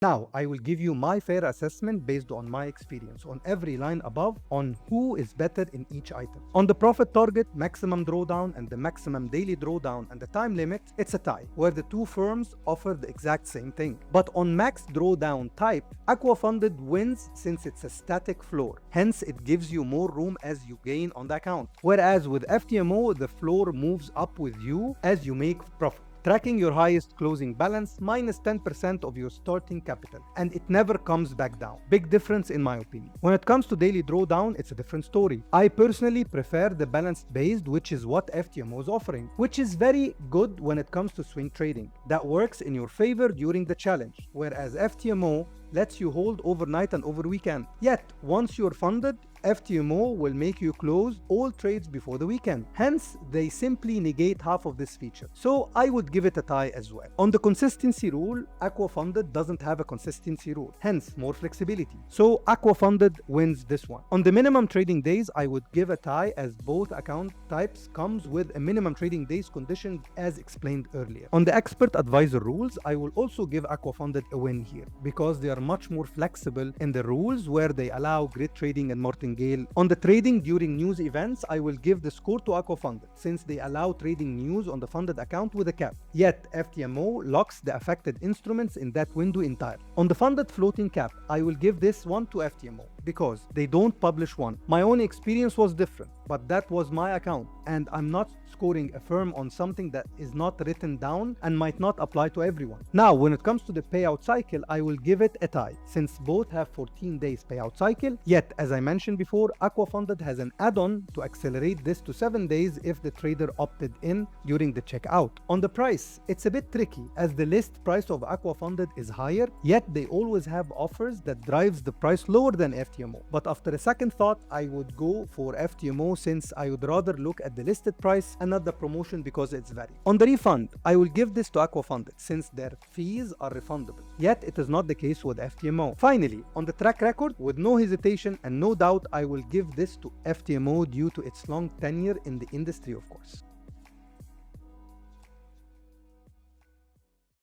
Now, I will give you my fair assessment based on my experience on every line above on who is better in each item. On the profit target, maximum drawdown, and the maximum daily drawdown and the time limit, it's a tie, where the two firms offer the exact same thing. But on max drawdown type, AquaFunded wins since it's a static floor. Hence, it gives you more room as you gain on the account. Whereas with FTMO, the floor moves up with you as you make profit, tracking your highest closing balance minus 10% of your starting capital, and it never comes back down. Big difference in my opinion. When it comes to daily drawdown, it's a different story. I personally prefer the balanced based, which is what FTMO is offering, which is very good when it comes to swing trading. That works in your favor during the challenge, whereas FTMO lets you hold overnight and over weekend. Yet, once you're funded, FTMO will make you close all trades before the weekend. Hence, they simply negate half of this feature. So I would give it a tie as well. On the consistency rule, AquaFunded doesn't have a consistency rule. Hence, more flexibility. So AquaFunded wins this one. On the minimum trading days, I would give a tie as both account types comes with a minimum trading days condition as explained earlier. On the expert advisor rules, I will also give AquaFunded a win here because they are much more flexible in the rules where they allow grid trading and martingale. On the trading during news events, I will give the score to AquaFunded since they allow trading news on the funded account with a cap. Yet FTMO locks the affected instruments in that window entirely. On the funded floating cap, I will give this one to FTMO because they don't publish one. My own experience was different, but that was my account, and I'm not scoring a firm on something that is not written down and might not apply to everyone. Now, when it comes to the payout cycle, I will give it a tie since both have 14 days payout cycle. Yet, as I mentioned before, AquaFunded has an add-on to accelerate this to 7 days if the trader opted in during the checkout. On the price, it's a bit tricky as the list price of AquaFunded is higher, yet they always have offers that drives the price lower than FTMO. But after a second thought, I would go for FTMO since I would rather look at the listed price and not the promotion because it's varied. On the refund, I will give this to AquaFunded since their fees are refundable. Yet it is not the case with FTMO. Finally, on the track record, with no hesitation and no doubt, I will give this to FTMO due to its long tenure in the industry, of course.